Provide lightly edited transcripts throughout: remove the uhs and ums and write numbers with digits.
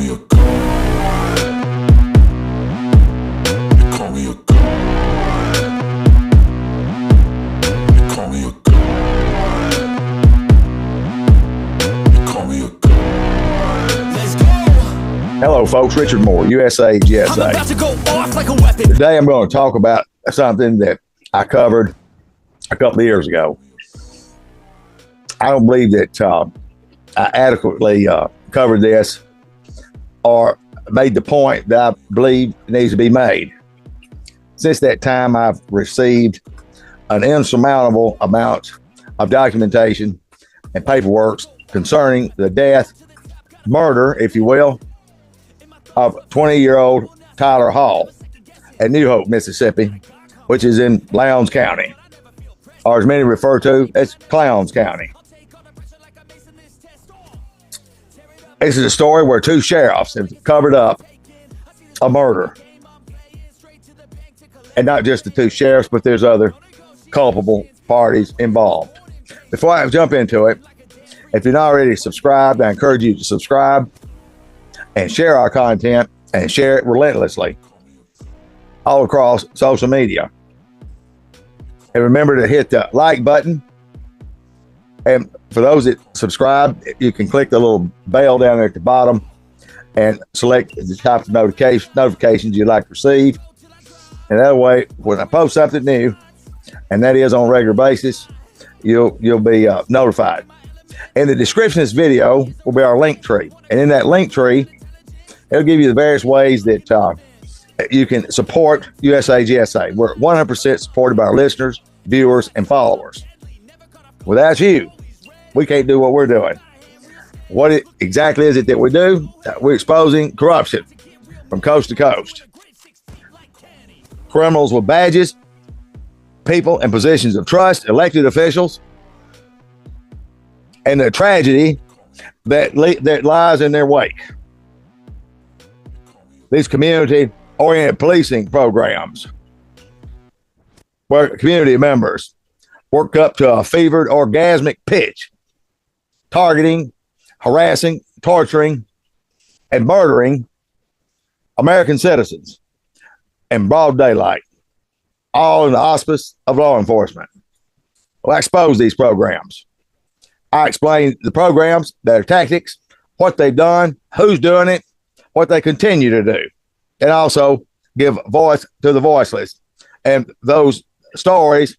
me a god. They call me a god. They call me a god. They call me a god. Let's go. Hello, folks. Richard Moore, USAGSA. I'm about to go off like a weapon. Today, I'm going to talk about something that I covered a couple of years ago. I don't believe that I adequately covered this or made the point that I believe needs to be made. Since that time, I've received an insurmountable amount of documentation and paperwork concerning the death, murder, if you will, of 20-year-old Tyler Hall at New Hope, Mississippi, which is in Lowndes County, or as many refer to as Clowns County. This is a story where two sheriffs have covered up a murder. And not just the two sheriffs, but there's other culpable parties involved. Before I jump into it, if you're not already subscribed, I encourage you to subscribe and share our content and share it relentlessly all across social media. And remember to hit the like button. And for those that subscribe, you can click the little bell down there at the bottom and select the type of notifications you'd like to receive. And that way, when I post something new, and that is on a regular basis, you'll be notified. In the description of this video will be our link tree. And in that link tree, it'll give you the various ways that you can support USAGSA. We're 100% supported by our listeners, viewers, and followers. Without you, we can't do what we're doing. What exactly is it that we do? We're exposing corruption from coast to coast. Criminals with badges, people in positions of trust, elected officials, and the tragedy that lies in their wake. These community-oriented policing programs, where community members work up to a fevered orgasmic pitch, targeting, harassing, torturing, and murdering American citizens in broad daylight, all in the auspice of law enforcement. Well, I expose these programs. I explain the programs, their tactics, what they've done, who's doing it, what they continue to do, and also give voice to the voiceless. And those stories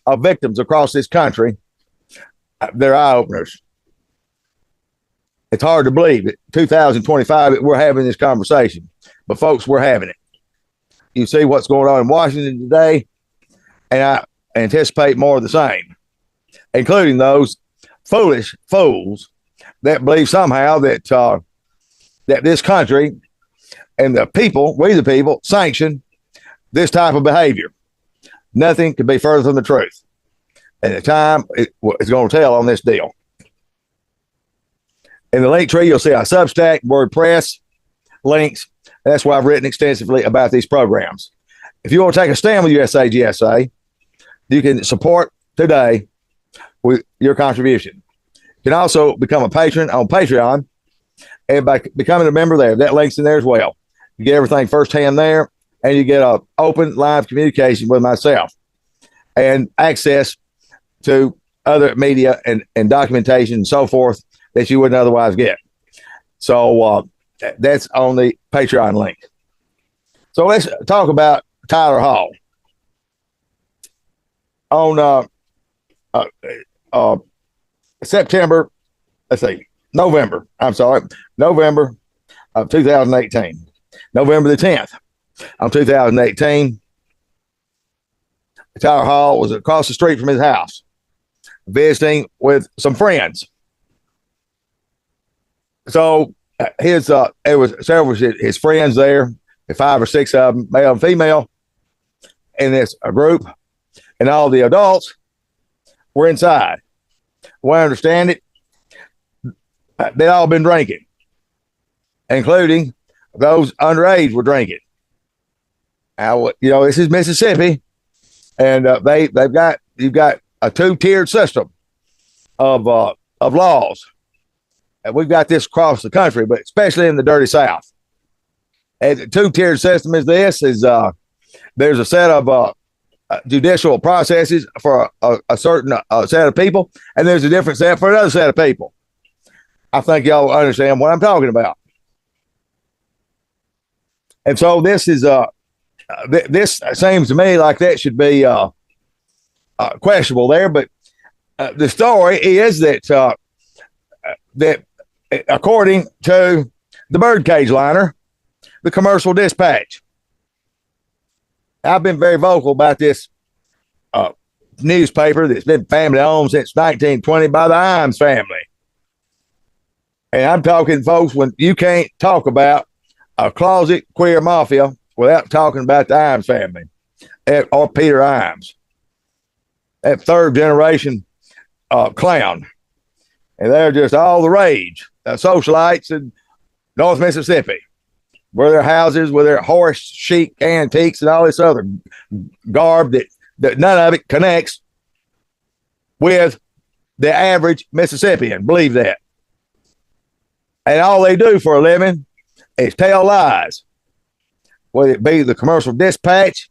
of victims across this country, they're eye-openers. It's hard to believe that 2025 that we're having this conversation, but folks, we're having it. You see what's going on in Washington today, and I anticipate more of the same, including those foolish fools that believe somehow that that this country and the people, we the people, sanction this type of behavior. Nothing could be further from the truth. And the time is going to tell on this deal. In the link tree, you'll see our Substack, WordPress links. And that's why I've written extensively about these programs. If you want to take a stand with USAGSA, you can support today with your contribution. You can also become a patron on Patreon, and by becoming a member there, that link's in there as well. You get everything firsthand there, and you get an open live communication with myself and access to other media and documentation and so forth that you wouldn't otherwise get. So that's on the Patreon link. So let's talk about Tyler Hall. On November of 2018, November the 10th of 2018, Tyler Hall was across the street from his house visiting with some friends. So it was several of his friends there, 5 or 6 of them, male and female, in this group, and all the adults were inside. Well, I understand it, they'd all been drinking, including those underage were drinking. Now, this is Mississippi, and you've got a 2-tiered system of laws we've got this across the country, but especially in the dirty South. And the two-tiered system is this: there's a set of judicial processes for a certain set of people, and there's a different set for another set of people. I think y'all understand what I'm talking about. And so this is this seems to me like that should be questionable there, but the story is that according to the Birdcage Liner, the Commercial Dispatch, I've been very vocal about this newspaper that's been family owned since 1920 by the Imes family. And I'm talking, folks, when you can't talk about a closet queer mafia without talking about the Imes family or Peter Imes, that third generation clown. And they're just all the rage. Socialites in North Mississippi, where their houses, with their horse chic antiques and all this other garb that none of it connects with the average Mississippian. Believe that. And all they do for a living is tell lies, whether it be the Commercial Dispatch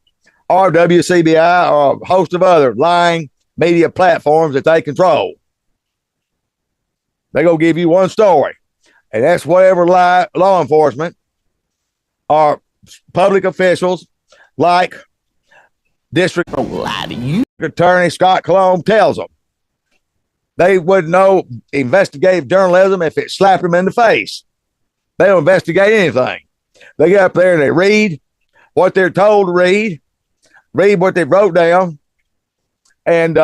or WCBI or a host of other lying media platforms that they control. They go give you one story, and that's whatever law enforcement or public officials like District Attorney Scott Cologne tells them. They wouldn't know investigative journalism if it slapped them in the face. They don't investigate anything. They get up there and they read what they're told to read what they wrote down, and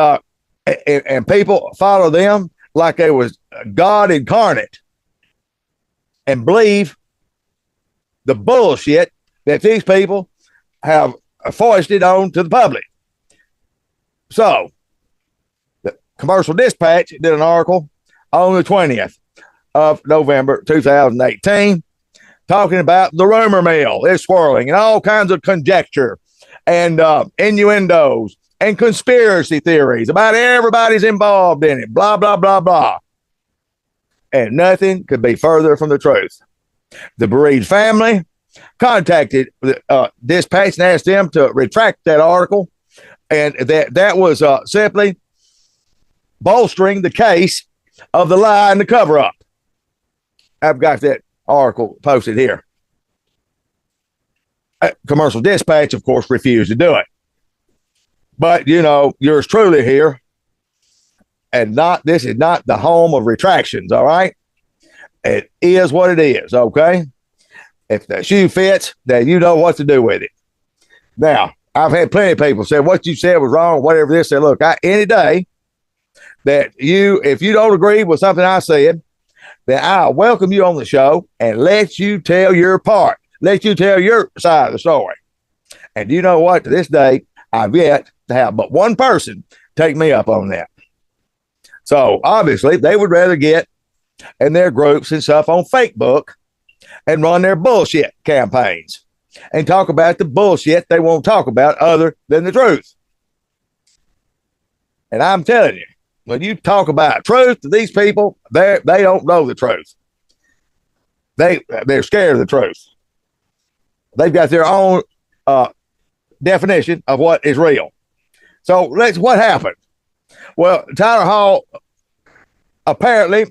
people follow them like they was God incarnate and believe the bullshit that these people have foisted on to the public. So, the Commercial Dispatch did an article on the 20th of November 2018 talking about the rumor mill is swirling and all kinds of conjecture and innuendos and conspiracy theories about everybody's involved in it, blah, blah, blah, blah. And nothing could be further from the truth. The bereaved family contacted the Dispatch and asked them to retract that article, and that was simply bolstering the case of the lie and the cover-up. I've got that article posted here. Commercial Dispatch, of course, refused to do it. But, you know, yours truly here, and this is not the home of retractions, all right? It is what it is, okay? If the shoe fits, then you know what to do with it. Now, I've had plenty of people say what you said was wrong, whatever this. Say, look, any day that if you don't agree with something I said, then I'll welcome you on the show and let you tell your part. Let you tell your side of the story. And you know what? To this day, I've yet to have but one person take me up on that. So obviously, they would rather get in their groups and stuff on Facebook and run their bullshit campaigns and talk about the bullshit they won't talk about other than the truth. And I'm telling you, when you talk about truth to these people, they don't know the truth. They're scared of the truth. They've got their own definition of what is real. So what happened? Well, Tyler Hall, apparently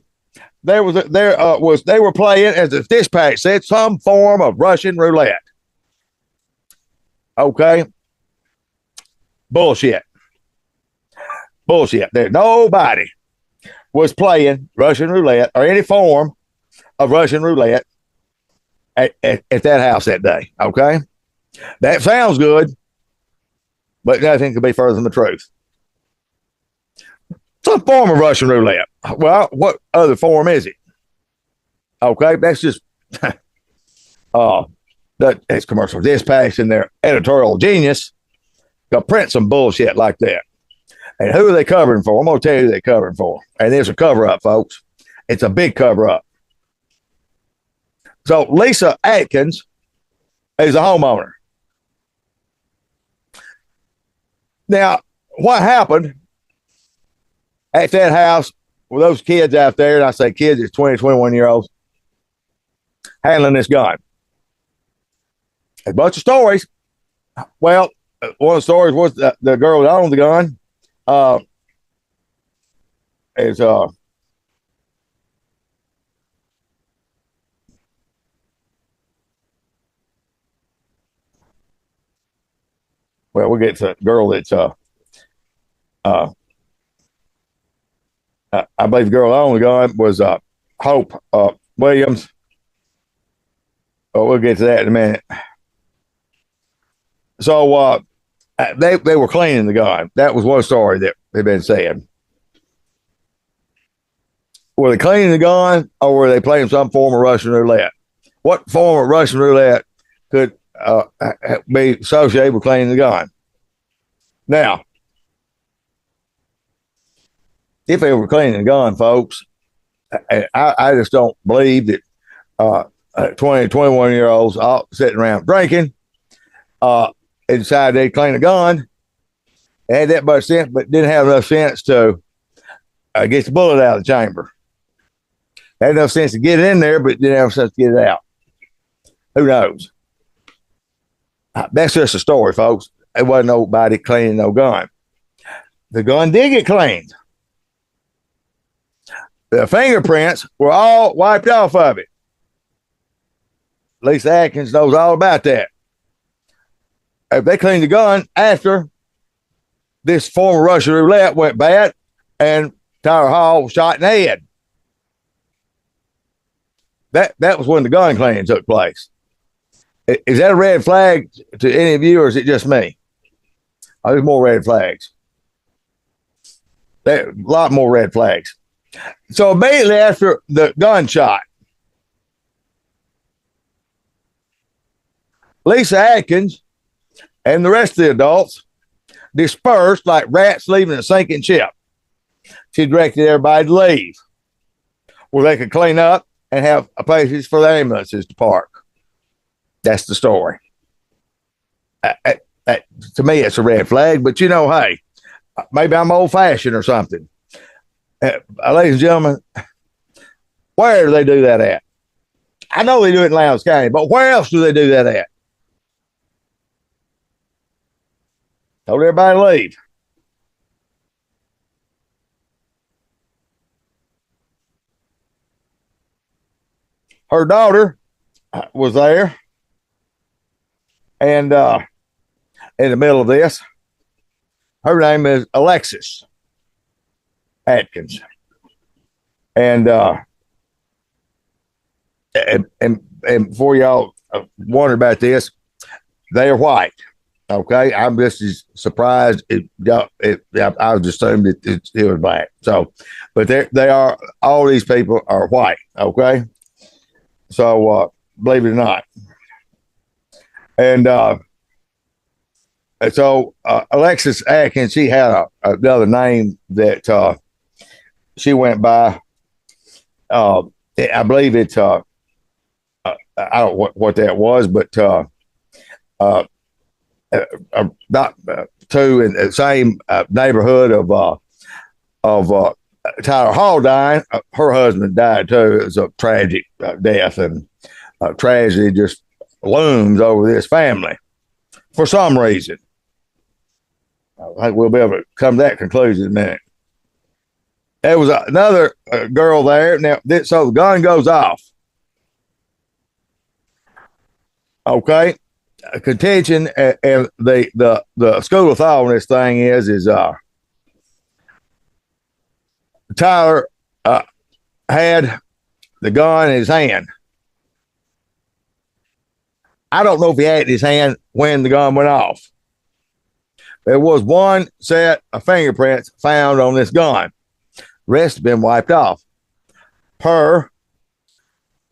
they were playing, as the Dispatch said, some form of Russian roulette. Okay. Bullshit. Nobody was playing Russian roulette or any form of Russian roulette at that house that day. Okay. That sounds good, but nothing could be further from the truth. Some form of Russian roulette. Well, what other form is it? Okay, that's just that's Commercial Dispatch and their editorial genius to print some bullshit like that. And who are they covering for? I'm going to tell you who they're covering for. And there's a cover-up, folks. It's a big cover-up. So Lisa Atkins is a homeowner. Now, what happened at that house with those kids out there, and I say kids, it's 20, 21-year-olds, handling this gun. A bunch of stories. Well, one of the stories was the girl that owned the gun. Well, we'll get to the girl that's I believe the girl that owned the gun was Hope Williams. Oh, we'll get to that in a minute. So they were cleaning the gun. That was one story that they've been saying. Were they cleaning the gun, or were they playing some form of Russian roulette? What form of Russian roulette could be associated with cleaning the gun? Now, if they were cleaning the gun, folks, I just don't believe that 20, 21-year-olds all sitting around drinking and decided they'd clean a gun. They had that much sense, but didn't have enough sense to get the bullet out of the chamber. They had enough sense to get it in there, but didn't have sense to get it out. Who knows? That's just a story, folks. It wasn't nobody cleaning no gun. The gun did get cleaned. The fingerprints were all wiped off of it. Lisa Atkins knows all about that. If they cleaned the gun after this form of Russian roulette went bad and Tyler Hall was shot in the head. That was when the gun cleaning took place. Is that a red flag to any of you, or is it just me? Oh, there's more red flags. A lot more red flags. So immediately after the gunshot, Lisa Atkins and the rest of the adults dispersed like rats leaving a sinking ship. She directed everybody to leave where they could clean up and have places for the ambulances to park. That's the story. To me, it's a red flag, but hey, maybe I'm old-fashioned or something. Ladies and gentlemen, where do they do that at? I know they do it in Lowndes County, but where else do they do that at? Told everybody to leave. Her daughter was there, and in the middle of this, her name is Alexis Atkins, and before y'all wonder about this, they are white. Okay, I'm just as surprised. I was assumed it was black. So, but they are. All these people are white. Okay, so believe it or not, and so Alexis Atkins, she had another name that she went by. I believe it's I don't know what that was, but not two in the same neighborhood of Tyler Hall dying. Her husband died too. It was a tragic death, and tragedy just looms over this family for some reason. I think we'll be able to come to that conclusion in a minute. There was another girl there. Now, so the gun goes off. Okay. Contention and the school of thought on this thing is Tyler had the gun in his hand. I don't know if he had it in his hand when the gun went off. There was one set of fingerprints found on this gun. The rest have been wiped off. Per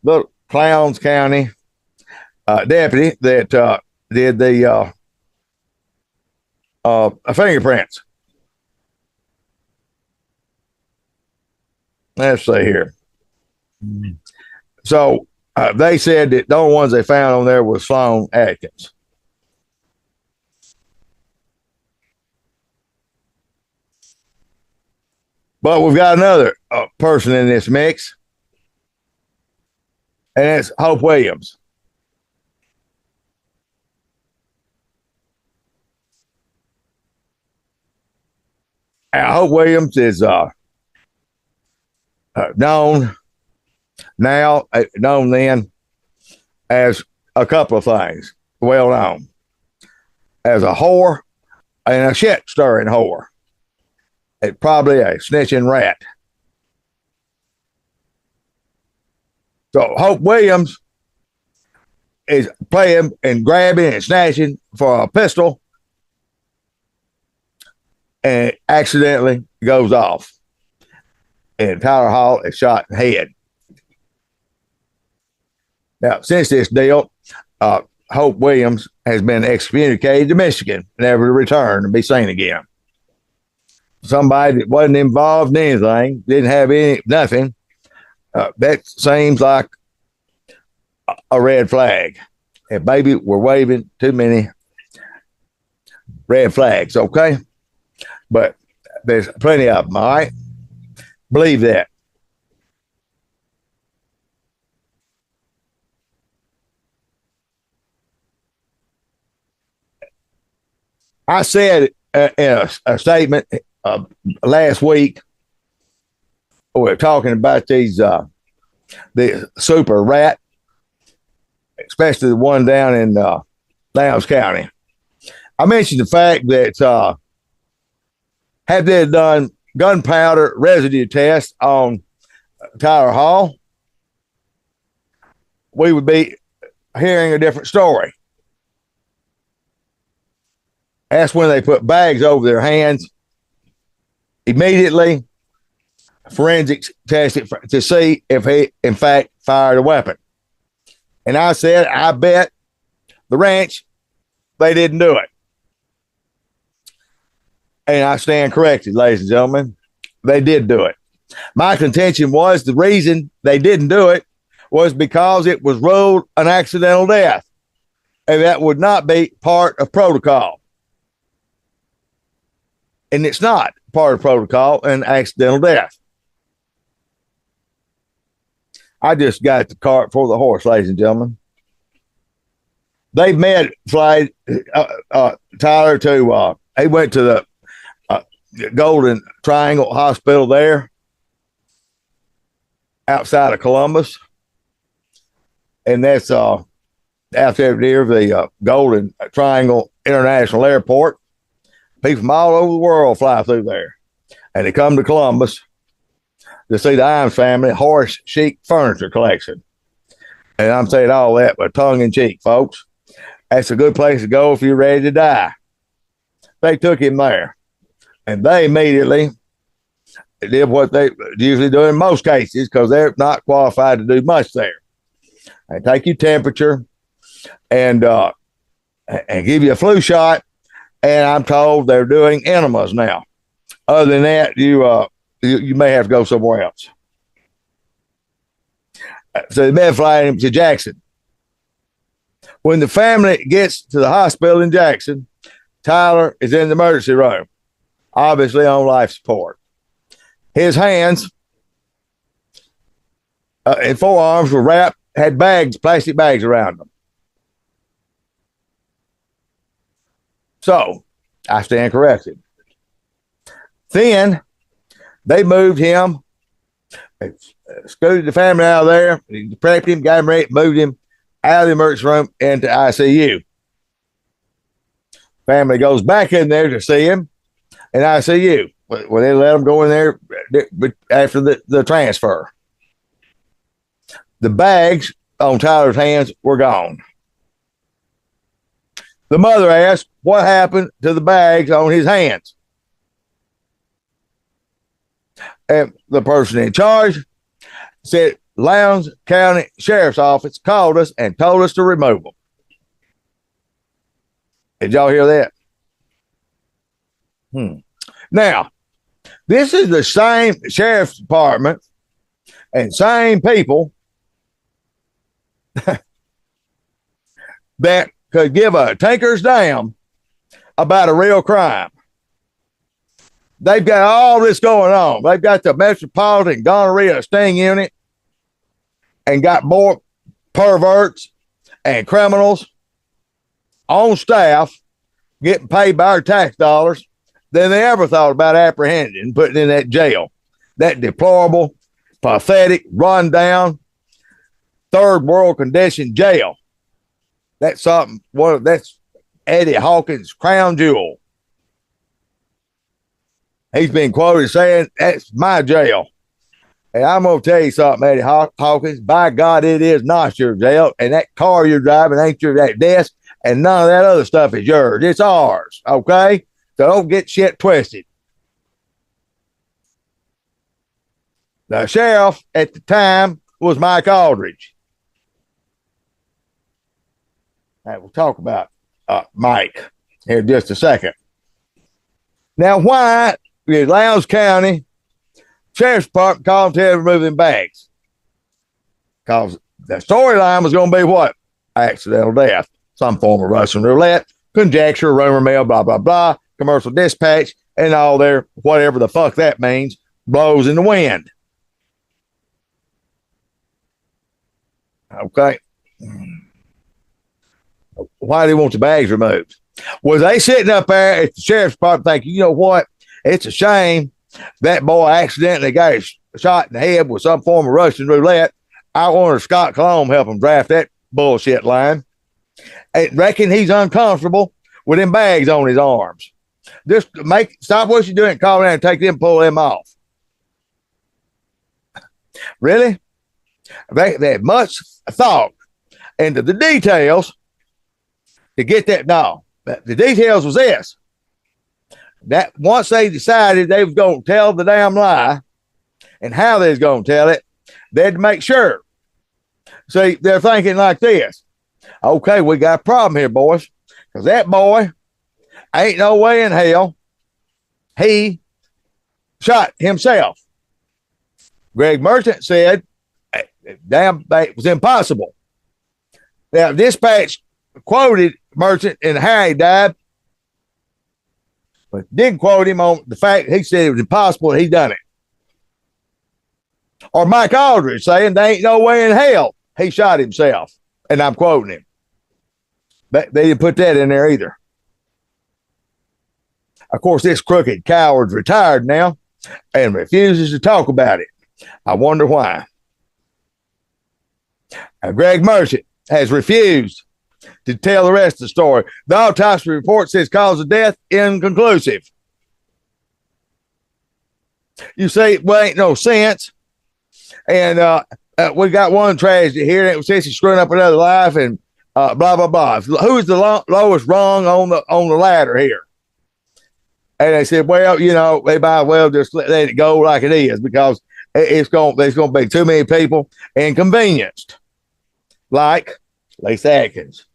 the Lowndes County deputy that did the fingerprints. Let's see here. So they said that the only ones they found on there was Sloan Atkins. But we've got another person in this mix, and it's Hope Williams. Hope Williams is known then as a couple of things. Well known as a whore and a shit stirring whore. It's probably a snitching rat. So Hope Williams is playing and grabbing and snatching for a pistol and accidentally goes off. And Tyler Hall is shot in the head. Now, since this deal, Hope Williams has been excommunicated to Michigan, never to return and be seen again. Somebody that wasn't involved in anything, didn't have nothing. That seems like a red flag. And maybe we're waving too many red flags, okay? But there's plenty of them, all right? Believe that. I said in a statement last week, we were talking about the super rat, especially the one down in Lowndes County. I mentioned the fact that had they done gunpowder residue tests on Tyler Hall, we would be hearing a different story. That's when they put bags over their hands. Immediately, forensics tested to see if he, in fact, fired a weapon. And I said, I bet the ranch, they didn't do it. And I stand corrected, ladies and gentlemen. They did do it. My contention was the reason they didn't do it was because it was ruled an accidental death. And that would not be part of protocol. And it's not part of protocol, an accidental death. I just got the cart for the horse, ladies and gentlemen. They met Tyler to, he went to the Golden Triangle Hospital there outside of Columbus. And that's out there near the Golden Triangle International Airport. People from all over the world fly through there. And they come to Columbus to see the Imes family horse chic furniture collection. And I'm saying all that, but tongue in cheek, folks. That's a good place to go if you're ready to die. They took him there. And they immediately did what they usually do in most cases because they're not qualified to do much there. They take your temperature and give you a flu shot. And I'm told they're doing enemas now. Other than that, you may have to go somewhere else. So they may fly him to Jackson. When the family gets to the hospital in Jackson, Tyler is in the emergency room, obviously on life support. His hands and forearms were wrapped, had bags, plastic bags around them. So I stand corrected. Then they moved him, scooted the family out of there, prepped him, got him ready, moved him out of the emergency room into ICU. Family goes back in there to see him in ICU. Well, they let him go in there after the transfer. The bags on Tyler's hands were gone. The mother asked, what happened to the bags on his hands? And the person in charge said, Lowndes County Sheriff's Office called us and told us to remove them. Did y'all hear that? Now, this is the same sheriff's department and same people that could give a tinker's damn about a real crime. They've got all this going on. They've got the Metropolitan Gonorrhea Sting Unit and got more perverts and criminals on staff getting paid by our tax dollars than they ever thought about apprehending and putting in that jail. That deplorable, pathetic, rundown, third world condition jail. That's something. That's Eddie Hawkins' crown jewel. He's been quoted saying, "That's my jail." And I'm going to tell you something, Eddie Hawkins. By God, it is not your jail. And that car you're driving ain't your that desk. And none of that other stuff is yours. It's ours. Okay? So don't get shit twisted. The sheriff at the time was Mike Aldridge. Right, we'll talk about Mike here in just a second. Now, why did Lowndes County Sheriff's Department call them to remove them bags? Because the storyline was going to be what? Accidental death, some form of Russian roulette, conjecture, rumor mill, blah, blah, blah, commercial dispatch, and all their whatever the fuck that means blows in the wind. Okay. Why do they want the bags removed? Was they sitting up there at the sheriff's department thinking, you know what? It's a shame that boy accidentally got shot in the head with some form of Russian roulette. I wanted Scott Cologne help him draft that bullshit line. I reckon he's uncomfortable with them bags on his arms. Just stop what you're doing, call down and take them, pull them off. Really? They had much thought into the details to get that. No, the details was this. That once they decided they was going to tell the damn lie and how they was going to tell it, they had to make sure. See, they're thinking like this. Okay, we got a problem here, boys, because that boy ain't no way in hell he shot himself. Greg Merchant said, damn, it was impossible. Now, dispatch quoted Merchant and how he died, but didn't quote him on the fact he said it was impossible and he done it. Or Mike Aldridge saying there ain't no way in hell he shot himself. And I'm quoting him. But they didn't put that in there either. Of course, this crooked coward's retired now and refuses to talk about it. I wonder why. Now, Greg Merchant has refused to tell the rest of the story. The autopsy report says cause of death inconclusive. You see, well, ain't no sense. And we got one tragedy here, and it says he's screwing up another life, and blah blah blah. Who's the lowest rung on the ladder here? And they said, well, you know, they might well just let it go like it is because there's going to be too many people inconvenienced, like Lisa Atkins.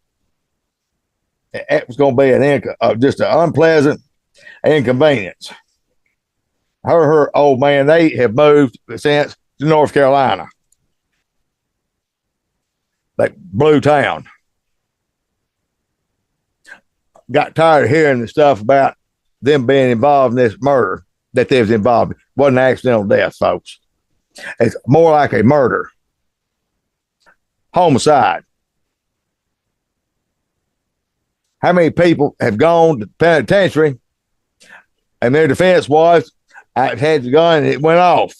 It was going to be just an unpleasant inconvenience. Her old man, they have moved since to North Carolina, like Blue Town. Got tired of hearing the stuff about them being involved in this murder that they was involved in. It wasn't an accidental death, folks. It's more like a murder. Homicide. How many people have gone to the penitentiary and their defense was, I had the gun and it went off.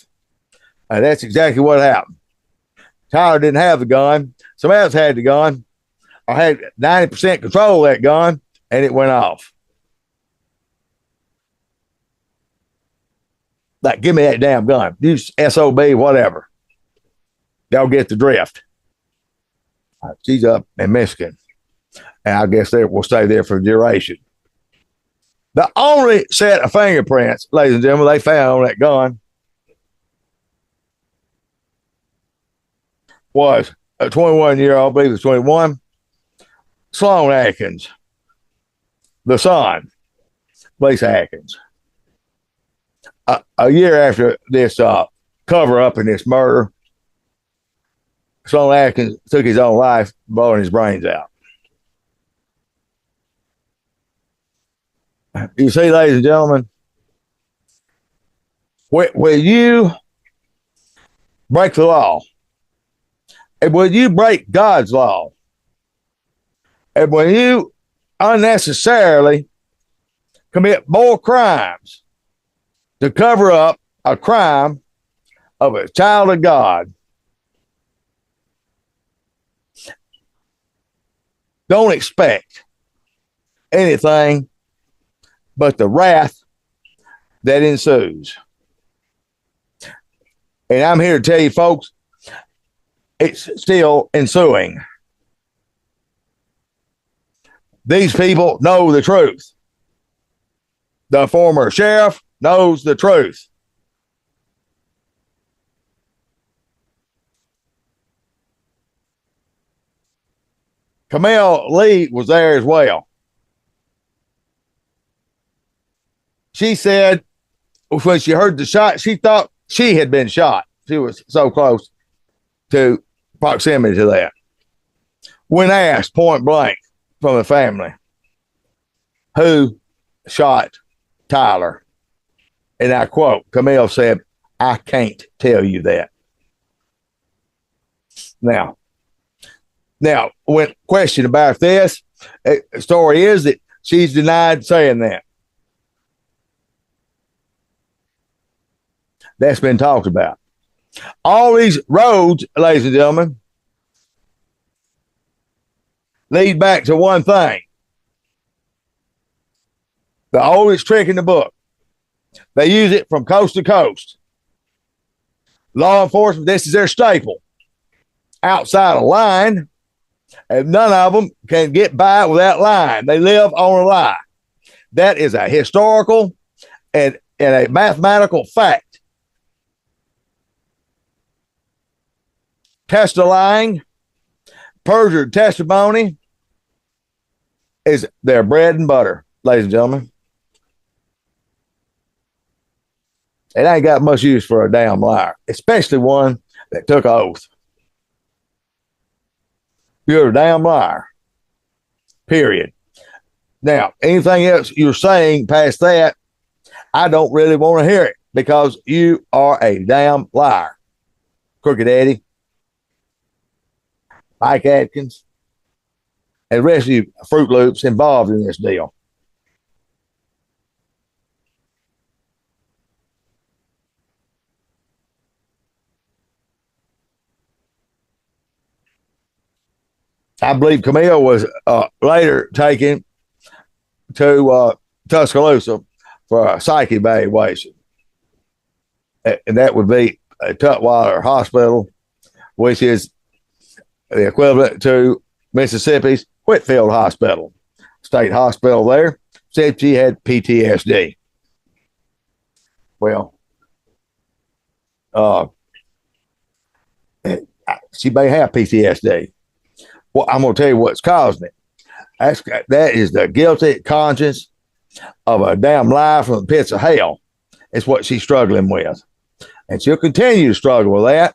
That's exactly what happened. Tyler didn't have the gun. Somebody else had the gun or had 90% control of that gun and it went off. Like, give me that damn gun. Use SOB, whatever. They'll get the drift. She's up in Michigan. And I guess we'll stay there for duration. The only set of fingerprints, ladies and gentlemen, they found on that gun was a 21-year-old, I believe it was 21, Sloan Atkins, the son, Lisa Atkins. A year after this cover up in this murder, Sloan Atkins took his own life, blowing his brains out. You see, ladies and gentlemen, Will you break the law? And will you break God's law? And will you unnecessarily commit more crimes to cover up a crime of a child of God? Don't expect anything but the wrath that ensues. And I'm here to tell you, folks, it's still ensuing. These people know the truth. The former sheriff knows the truth. Camille Lee was there as well. She said when she heard the shot, she thought she had been shot. She was so close to proximity to that. When asked point blank from the family, who shot Tyler? And I quote, Camille said, I can't tell you that. Now, when questioned about this, the story is that she's denied saying that. That's been talked about. All these roads, ladies and gentlemen, lead back to one thing. The oldest trick in the book. They use it from coast to coast. Law enforcement, this is their staple. Outside a line, and none of them can get by with that line. They live on a lie. That is a historical and a mathematical fact. Testifying, perjured testimony is their bread and butter, ladies and gentlemen. It ain't got much use for a damn liar, especially one that took an oath. You're a damn liar. Period. Now, anything else you're saying past that, I don't really want to hear it because you are a damn liar. Crooked Eddie, Mike Atkins, and the rest of you Fruit Loops involved in this deal. I believe Camille was later taken to Tuscaloosa for a psych evaluation. And that would be Tutwiler Hospital, which is the equivalent to Mississippi's Whitfield Hospital, state hospital there. Said she had PTSD. Well, she may have PTSD. Well, I'm going to tell you what's causing it. That is the guilty conscience of a damn lie from the pits of hell. It's what she's struggling with. And she'll continue to struggle with that.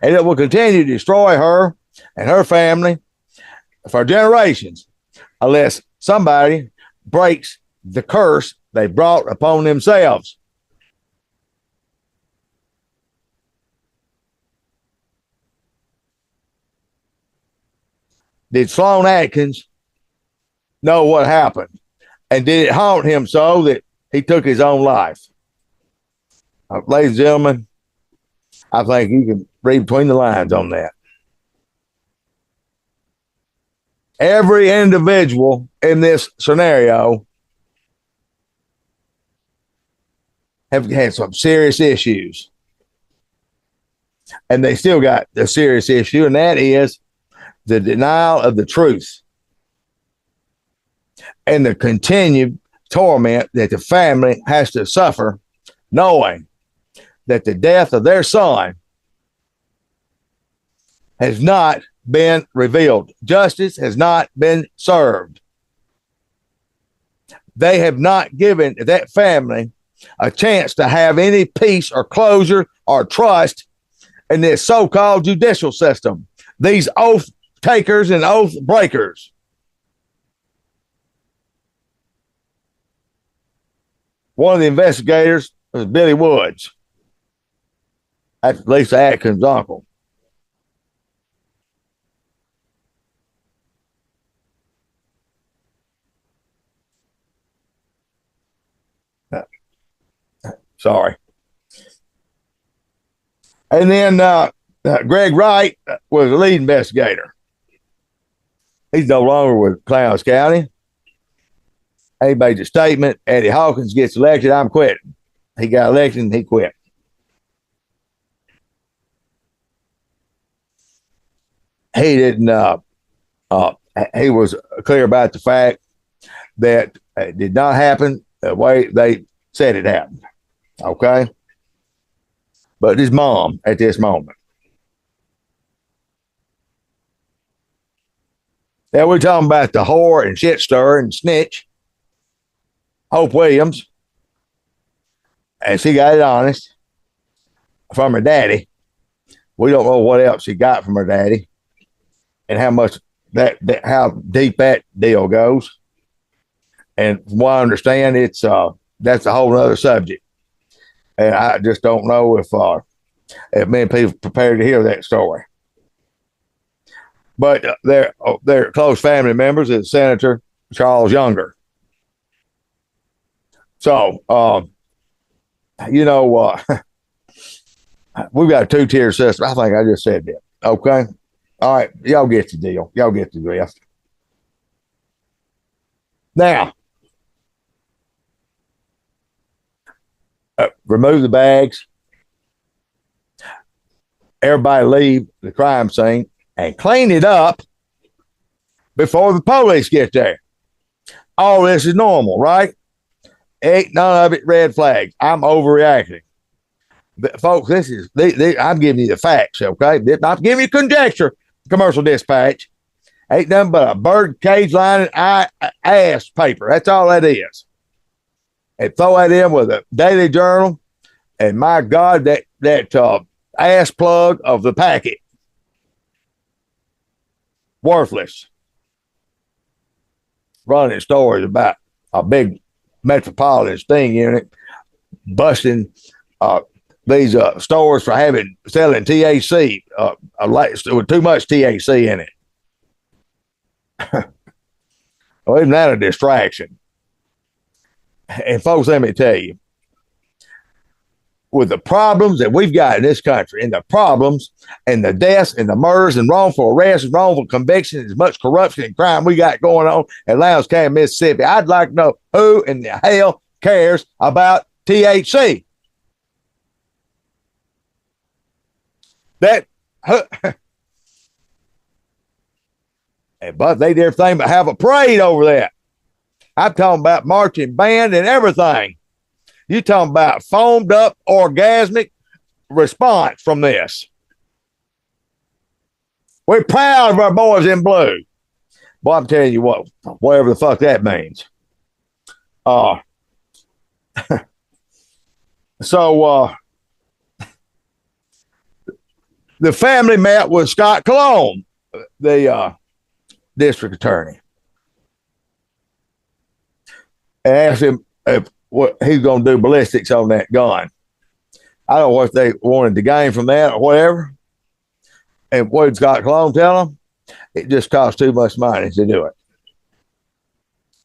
And it will continue to destroy her and her family for generations unless somebody breaks the curse they brought upon themselves. Did Sloan Atkins know what happened? And did it haunt him so that he took his own life? Ladies and gentlemen, I think you can read between the lines on that. Every individual in this scenario have had some serious issues. And they still got the serious issue, and that is the denial of the truth and the continued torment that the family has to suffer, knowing that the death of their son has not been revealed. Justice has not been served. They have not given that family a chance to have any peace or closure or trust in this so-called judicial system. These oath takers and oath breakers. One of the investigators was Billy Woods. That's Lisa Atkins' uncle. Sorry. And then Greg Wright was the lead investigator. He's no longer with Lowndes County. He made a statement. Eddie Hawkins gets elected. I'm quitting. He got elected and he quit. He didn't. He was clear about the fact that it did not happen the way they said it happened. Okay. But his mom at this moment. Now we're talking about the whore and shit stirrer and snitch, Hope Williams. And she got it honest from her daddy. We don't know what else she got from her daddy and how much how deep that deal goes. And from what I understand, it's that's a whole other subject. And I just don't know if many people prepared to hear that story. But they're close family members of Senator Charles Younger. So, we've got a two-tier system. I think I just said that. Okay. All right. Y'all get the deal. Y'all get the drift. Now, remove the bags. Everybody leave the crime scene and clean it up before the police get there. All this is normal, right? Ain't none of it red flags. I'm overreacting. But folks, I'm giving you the facts, okay? I'm giving you conjecture, commercial dispatch. Ain't nothing but a bird cage lining ass paper. That's all that is. And throw that in with a daily journal. And my God, that ass plug of the packet. Worthless. Running stories about a big metropolitan sting unit busting these stores for selling THC with too much THC in it. Well, isn't that a distraction? And folks, let me tell you, with the problems that we've got in this country, and the problems and the deaths and the murders and wrongful arrests and wrongful convictions, as much corruption and crime we got going on in Lowndes County, Mississippi, I'd like to know who in the hell cares about THC. But they did everything but have a parade over that. I'm talking about marching band and everything. You talking about foamed up orgasmic response from this. We're proud of our boys in blue. Boy, I'm telling you what, whatever the fuck that means. So the family met with Scott Cologne, the district attorney, and asked him if he's going to do ballistics on that gun. I don't know what they wanted to gain from that or whatever. And what did Scott Cologne tell them? It just costs too much money to do it.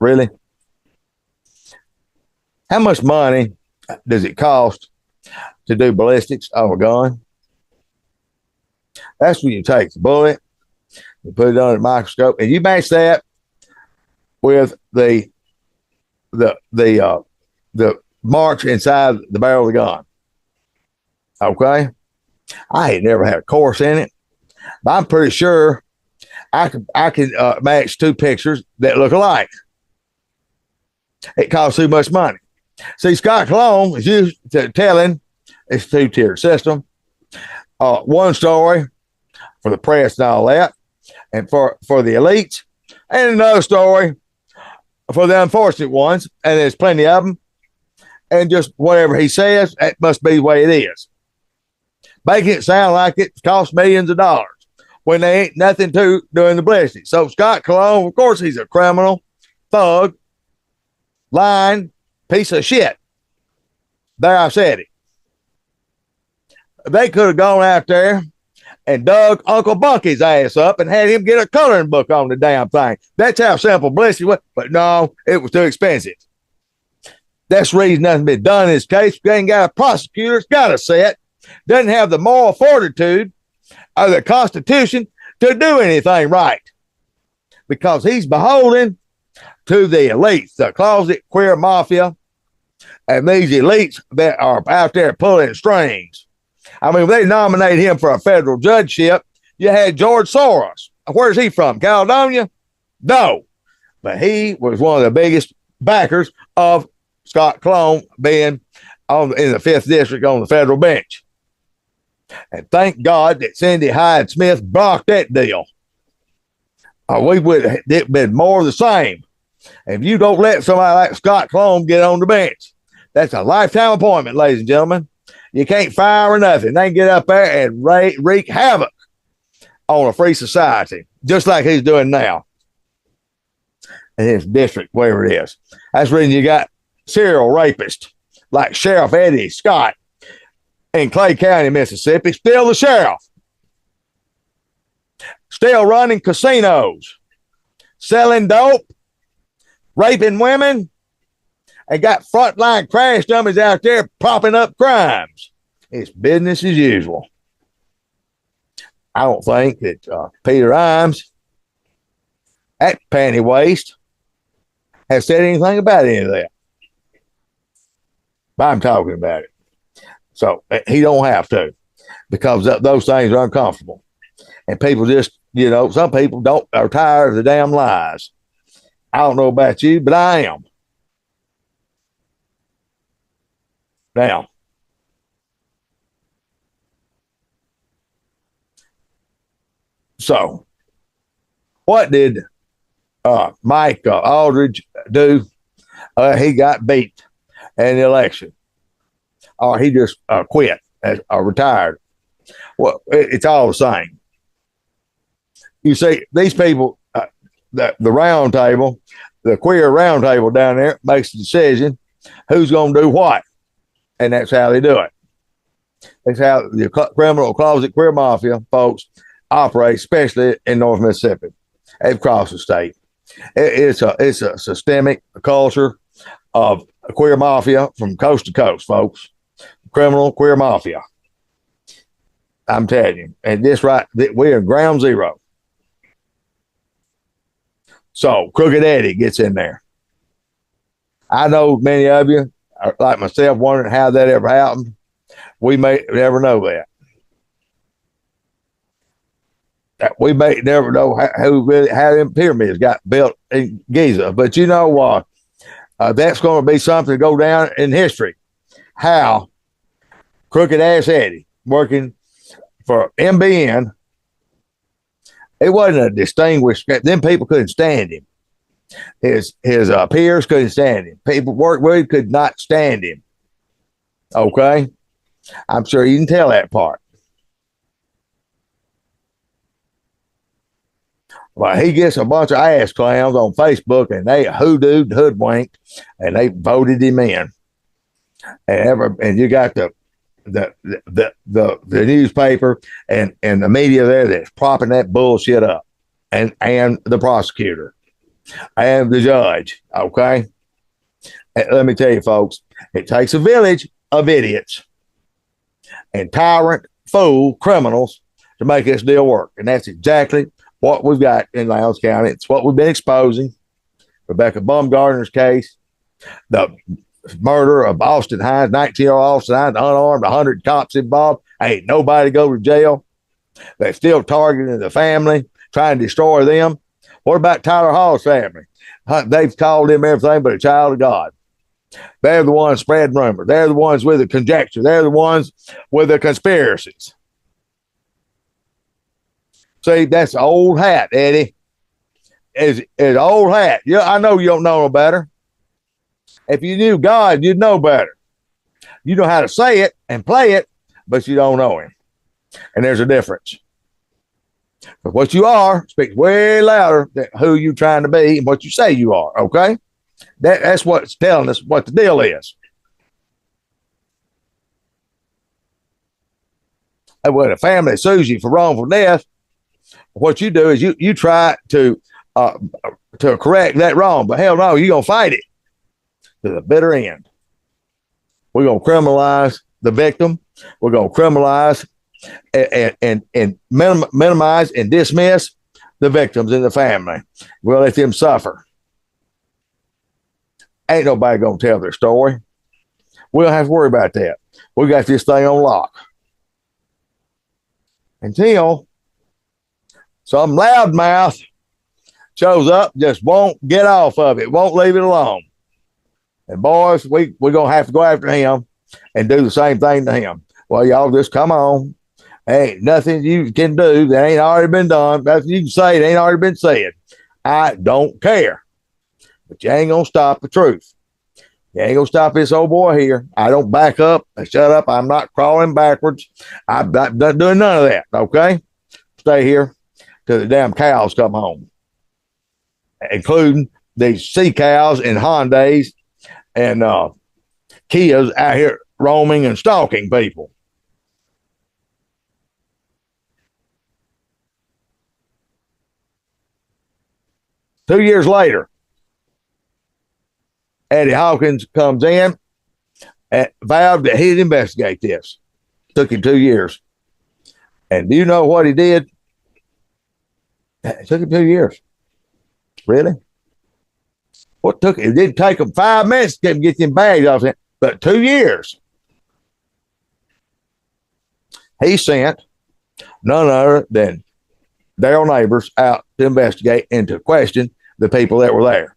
Really? How much money does it cost to do ballistics on a gun? That's when you take the bullet, you put it under the microscope, and you match that with the marks inside the barrel of the gun. Okay? I ain't never had a course in it, but I'm pretty sure I can match two pictures that look alike. It costs too much money. See, Scott Cologne is used to telling it's a two-tier system. One story for the press and all that, and for the elites, and another story for the unfortunate ones, and there's plenty of them, and just whatever he says, that must be the way it is. Making it sound like it costs millions of dollars when they ain't nothing to doing the ballistics. So Scott Cologne, of course, he's a criminal, thug, lying piece of shit. There, I said it. They could have gone out there and dug Uncle Bunky's ass up and had him get a coloring book on the damn thing. That's how simple Blissey was. But no, it was too expensive. That's the reason nothing's been done in this case. We ain't got a prosecutor. It's got a set. Doesn't have the moral fortitude of the Constitution to do anything right. Because he's beholden to the elites, the closet queer mafia, and these elites that are out there pulling strings. I mean, when they nominated him for a federal judgeship, you had George Soros. Where's he from? Caledonia? No. But he was one of the biggest backers of Scott Cologne being in the 5th District on the federal bench. And thank God that Cindy Hyde Smith blocked that deal. We would have been more of the same. If you don't let somebody like Scott Cologne get on the bench, that's a lifetime appointment, ladies and gentlemen. You can't fire or nothing. They can get up there and wreak havoc on a free society, just like he's doing now in his district, wherever it is. That's when you got serial rapists like Sheriff Eddie Scott in Clay County, Mississippi, still the sheriff, still running casinos, selling dope, raping women, and got frontline crash dummies out there propping up crimes. It's business as usual. I don't think that Peter Imes, that panty waist, has said anything about any of that. But I'm talking about it. So he don't have to, because those things are uncomfortable. And people just, some people are tired of the damn lies. I don't know about you, but I am. Now, so what did Mike Aldridge do? He got beat in the election, or he just quit or retired. Well, it's all the same. You see, these people, the round table, the queer round table down there makes the decision who's going to do what. And that's how they do it. That's how the criminal closet queer mafia folks operate, especially in North Mississippi, across the state. It's a systemic culture of queer mafia from coast to coast, folks. Criminal queer mafia. I'm telling you. And this right, we're ground zero. So Crooked Eddie gets in there. I know many of you, like myself, wondering how that ever happened. We may never know that. We may never know how them pyramids got built in Giza. But you know what? That's going to be something to go down in history. How Crooked Ass Eddie, working for MBN, it wasn't a distinguished, them people couldn't stand him. His peers couldn't stand him. People work with could not stand him. Okay? I'm sure you can tell that part. Well, he gets a bunch of ass clowns on Facebook, and they hoodooed, hoodwinked, and they voted him in. And you got the newspaper and the media there that's propping that bullshit up, and the prosecutor and the judge. Okay, and let me tell you, folks, it takes a village of idiots and tyrant, fool, criminals to make this deal work, and that's exactly what we've got in Lowndes County. It's what we've been exposing. Rebecca Baumgartner's case, the murder of Austin Hines, 19-year-old Austin Hines, unarmed, 100 cops involved. Ain't nobody go to jail. They're still targeting the family, trying to destroy them. What about Tyler Hall's family? They've called him everything but a child of God. They're the ones spreading rumors. They're the ones with the conjecture. They're the ones with the conspiracies. See, that's old hat, Eddie. It's old hat. Yeah, I know you don't know no better. If you knew God, you'd know better. You know how to say it and play it, but you don't know him. And there's a difference. But what you are speaks way louder than who you're trying to be and what you say you are, okay? That's what's telling us what the deal is. when a family sues you for wrongful death, what you do is you try to correct that wrong, but hell no, you're going to fight it to the bitter end. We're going to criminalize the victim. We're going to criminalize and minimize and dismiss the victims in the family. We'll let them suffer. Ain't nobody going to tell their story. We don't have to worry about that. We got this thing on lock. Until some loudmouth shows up, just won't get off of it, won't leave it alone. And boys, we're going to have to go after him and do the same thing to him. Well, y'all just come on. Ain't nothing you can do that ain't already been done. Nothing you can say that ain't already been said. I don't care. But you ain't going to stop the truth. You ain't going to stop this old boy here. I don't back up. I shut up. I'm not crawling backwards. I'm not doing none of that, okay? Stay here till the damn cows come home, including these sea cows and Hondas and Kias out here roaming and stalking people. Two years later, Eddie Hawkins comes in and vowed that he'd investigate this. Took him 2 years. And do you know what he did? It took him 2 years. Really? What took it? It didn't take him 5 minutes to get them bags off him, but 2 years. He sent none other than their neighbors out to investigate and to question the people that were there.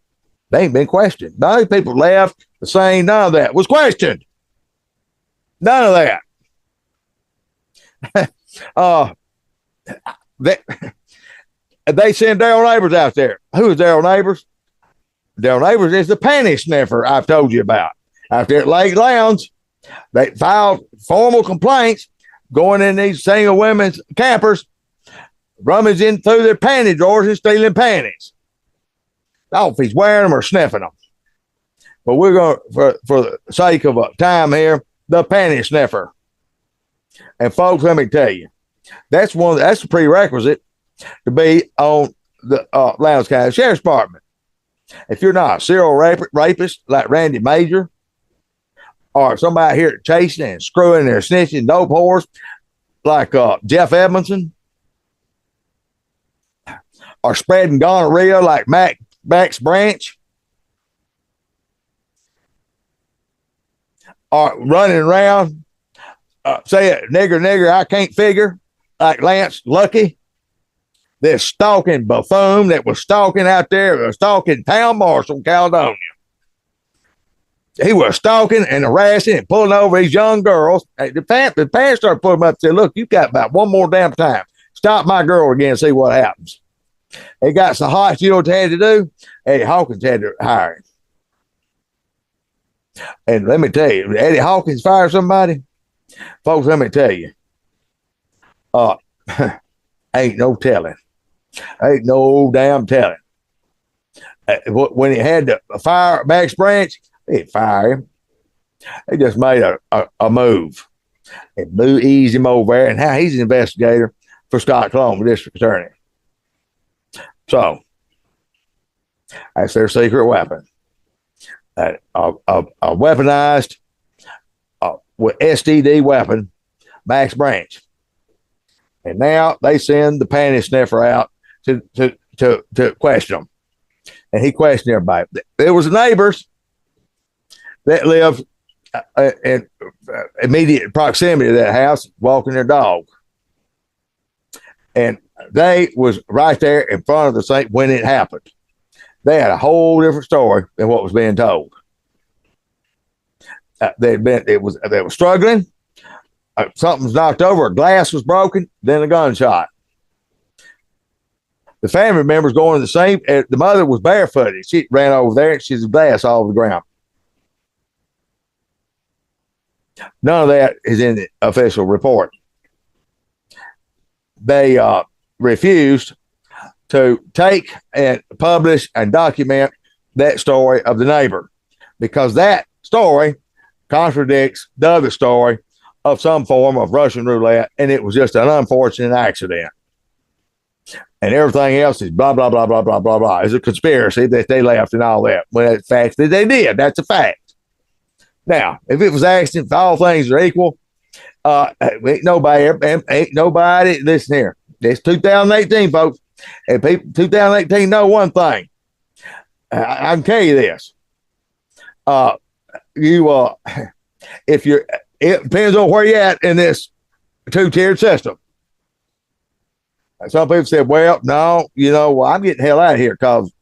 They ain't been questioned. None of the people left the scene. None of that was questioned. None of that. They send Daryl Neighbors out there. Who is Daryl Neighbors? Daryl Neighbors is the panty sniffer I've told you about. Out there at Lake Lowndes, they filed formal complaints going in these single women's campers, rummaging through their panty drawers and stealing panties. Oh, if he's wearing them or sniffing them. But we're going, for the sake of time here, the panty sniffer. And folks, let me tell you, that's the prerequisite to be on the Lowndes County Sheriff's Department. If you're not a serial rapist like Randy Major, or somebody here chasing and screwing and snitching dope whores like Jeff Edmondson, or spreading gonorrhea like Max Branch, or running around saying nigger, I can't figure like Lance Lucky, this stalking buffoon that was stalking out there, stalking town marshal in Caledonia. He was stalking and harassing and pulling over these young girls. The parents started pulling them up and said, look, you've got about one more damn time. Stop my girl again and see what happens. It got so hot, you know what they had to do? Eddie Hawkins had to hire him. And let me tell you, Eddie Hawkins fired somebody. Folks, let me tell you, ain't no telling. Ain't no damn telling. When he had to fire Max Branch, he didn't fire him. They just made a move. And eased him over there, and now he's an investigator for Scott Cologne, district attorney. So, that's their secret weapon. A weaponized with STD weapon, Max Branch. And now they send the panty sniffer out to question them. And he questioned everybody. There was neighbors that lived in immediate proximity to that house walking their dog. And they was right there in front of the same when it happened. They had a whole different story than what was being told. They were struggling. Something was knocked over. A glass was broken. Then a gunshot. The family members going to the same. The mother was barefooted. She ran over there and she's glass all over the ground. None of that is in the official report. They refused to take and publish and document that story of the neighbor because that story contradicts the other story of some form of Russian roulette, and it was just an unfortunate accident. And everything else is blah, blah, blah, blah, blah, blah, blah. It's a conspiracy that they left and all that. Well, that's fact that they did. That's a fact. Now, if it was accident, if all things are equal, ain't nobody, listen here. It's 2018, folks. And people, 2018 know one thing. I can tell you this. It depends on where you're at in this two-tiered system. Some people said, well, no, I'm getting the hell out of here because,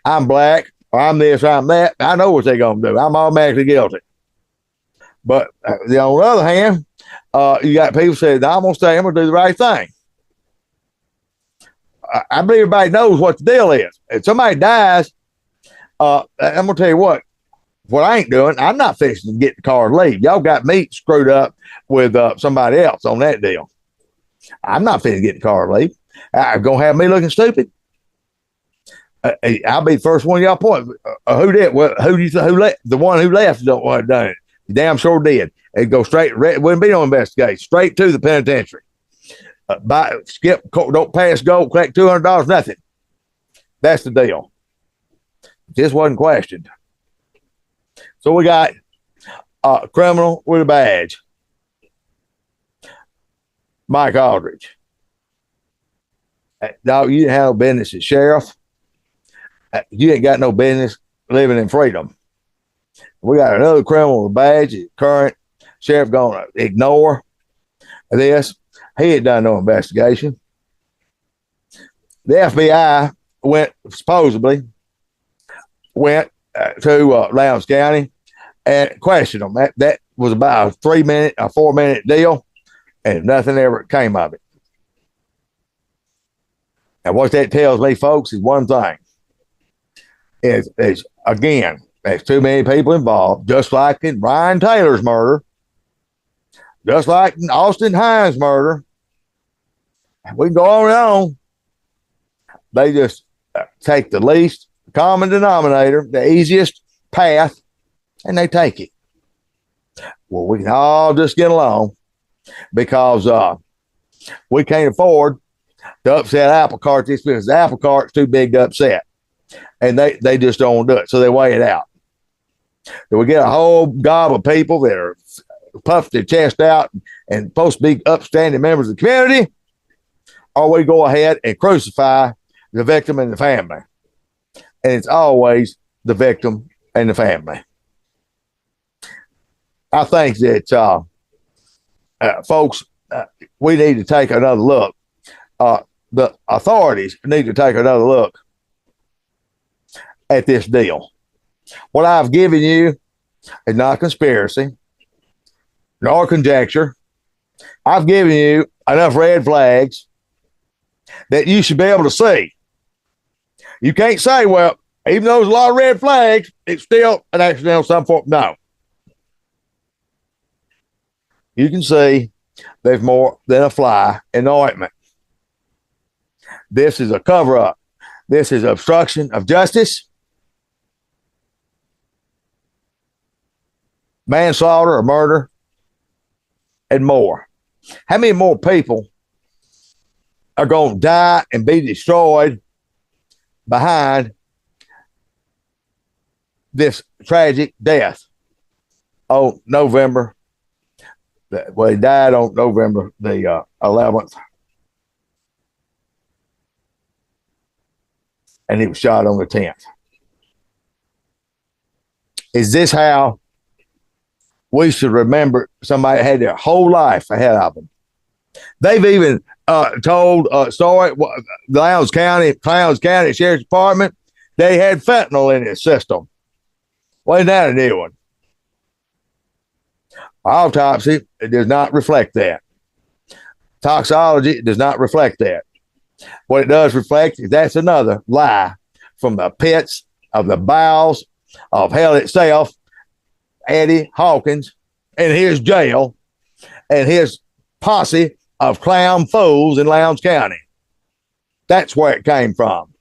I'm black, or I'm this, or I'm that. I know what they're going to do. I'm automatically guilty. But on the other hand, you got people saying, I'm going to stay, I'm going to do the right thing. I believe everybody knows what the deal is. If somebody dies, I'm going to tell you what I ain't doing, I'm not fixing to get the car and leave. Y'all got me screwed up with somebody else on that deal. I'm not fixing to get the car and leave. I'm going to have me looking stupid. I'll be the first one y'all point. Who did? Well, who do you think? Who left? The one who left don't want to done it. The damn sure did. It'd go straight. Wouldn't be no investigation. Straight to the penitentiary. Skip. Don't pass go. Collect $200. Nothing. That's the deal. Just wasn't questioned. So we got a criminal with a badge. Mike Aldridge. Dog, you didn't have no business as sheriff. You ain't got no business living in freedom. We got another criminal with a badge. Current sheriff going to ignore this. He had done no investigation. The FBI supposedly went to Lowndes County and questioned them. That was about a 4-minute deal, and nothing ever came of it. And what that tells me, folks, is one thing. Is again, there's too many people involved, just like in Ryan Taylor's murder, just like in Austin Hines' murder. We can go on and on. They just take the least common denominator, the easiest path, and they take it. Well, we can all just get along because we can't afford to upset apple cart this because the apple cart's too big to upset. And they just don't do it. So they weigh it out. So we get a whole gob of people that are puffed their chest out and supposed to be upstanding members of the community, or we go ahead and crucify the victim and the family. And it's always the victim and the family. I think that, folks, we need to take another look. The authorities need to take another look at this deal. What I've given you is not conspiracy, nor conjecture. I've given you enough red flags that you should be able to see. You can't say, well, even though there's a lot of red flags, it's still an accidental some form. No. You can see there's more than a fly in the ointment. This is a cover-up. This is obstruction of justice, manslaughter or murder, and more. How many more people are going to die and be destroyed behind this tragic death on November? Well, he died on November the 11th. And he was shot on the 10th. Is this how we should remember somebody that had their whole life ahead of them? They've even told a story, Lowndes County Sheriff's Department, they had fentanyl in its system. Wasn't that a new one? Autopsy, it does not reflect that. Toxology, it does not reflect that. What it does reflect is that's another lie from the pits of the bowels of hell itself. Eddie Hawkins and his jail and his posse of clown fools in Lowndes County. That's where it came from.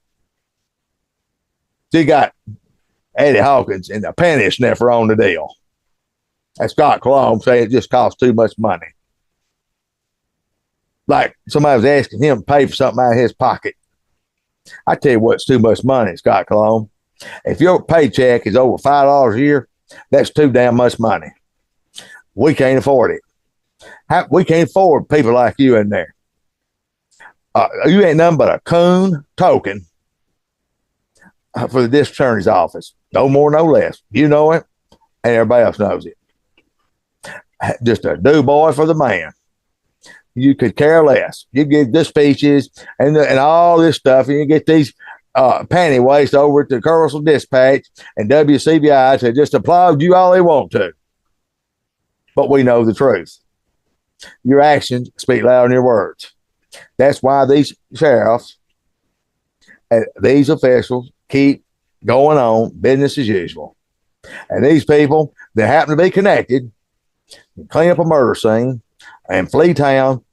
So you got Eddie Hawkins and the penny sniffer on the deal. And Scott Cologne saying it just costs too much money. Like somebody was asking him to pay for something out of his pocket. I tell you what's too much money, Scott Cologne. If your paycheck is over $5 a year, that's too damn much money. We can't afford it. We can't afford people like you in there. You ain't nothing but a coon token for the district attorney's office. No more, no less. You know it, and everybody else knows it. Just a do boy for the man. You could care less. You get the speeches and all this stuff, and you get these panty waist over at the Commercial Dispatch and WCBI to just applaud you all they want to. But we know the truth. Your actions speak louder than your words. That's why these sheriffs and these officials keep going on business as usual. And these people that happen to be connected clean up a murder scene and flee town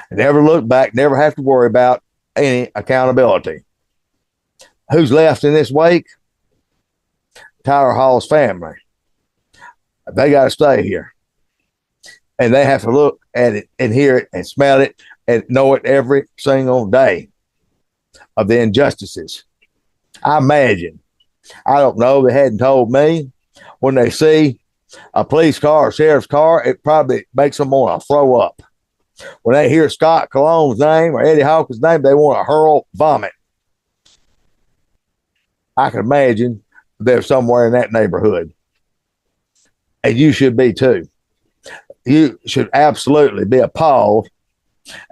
and never look back, never have to worry about any accountability. Who's left in this wake? Tyler Hall's family. They got to stay here. And they have to look at it and hear it and smell it and know it every single day of the injustices. I imagine, I don't know, they hadn't told me, when they see a police car or sheriff's car, it probably makes them want to throw up. When they hear Scott Cologne's name or Eddie Hawkins' name, they want to hurl vomit. I can imagine they're somewhere in that neighborhood. And you should be too. You should absolutely be appalled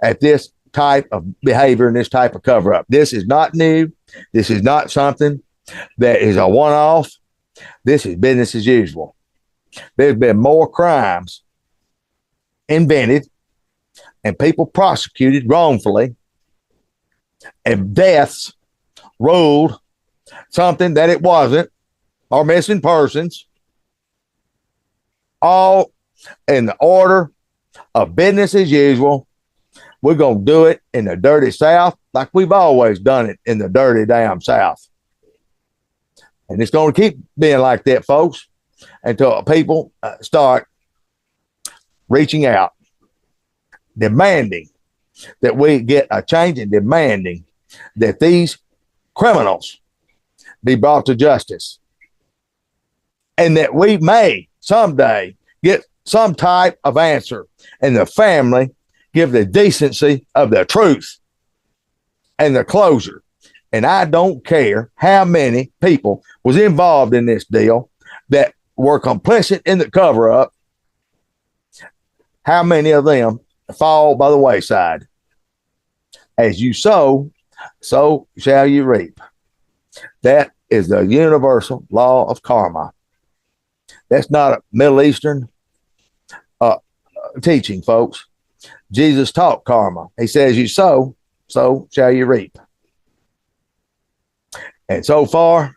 at this type of behavior and this type of cover-up. This is not new. This is not something that is a one-off. This is business as usual. There's been more crimes invented and people prosecuted wrongfully and deaths ruled something that it wasn't, or missing persons, all in the order of business as usual. We're going to do it in the dirty South like we've always done it in the dirty damn South. And it's going to keep being like that, folks, until people start reaching out, demanding that we get a change and demanding that these criminals be brought to justice. And that we may someday get some type of answer and the family give the decency of the truth and the closure. And I don't care how many people was involved in this deal that were complicit in the cover-up, how many of them fall by the wayside. As you sow, so shall you reap. That is the universal law of karma. That's not a Middle Eastern teaching, folks. Jesus taught karma. He says, you sow, so shall you reap. And so far,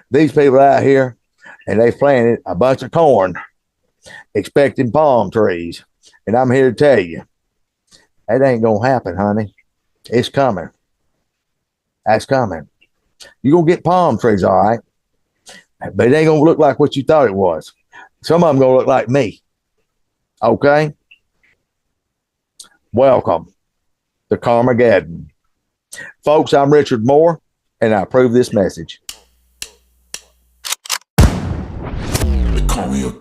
these people out here, and they've planted a bunch of corn, expecting palm trees. And I'm here to tell you, that ain't going to happen, honey. It's coming. That's coming. You're going to get palm trees, all right, but it ain't going to look like what you thought it was. Some of them going to look like me. Okay? Welcome to Carmageddon. Folks, I'm Richard Moore, and I approve this message. They call me a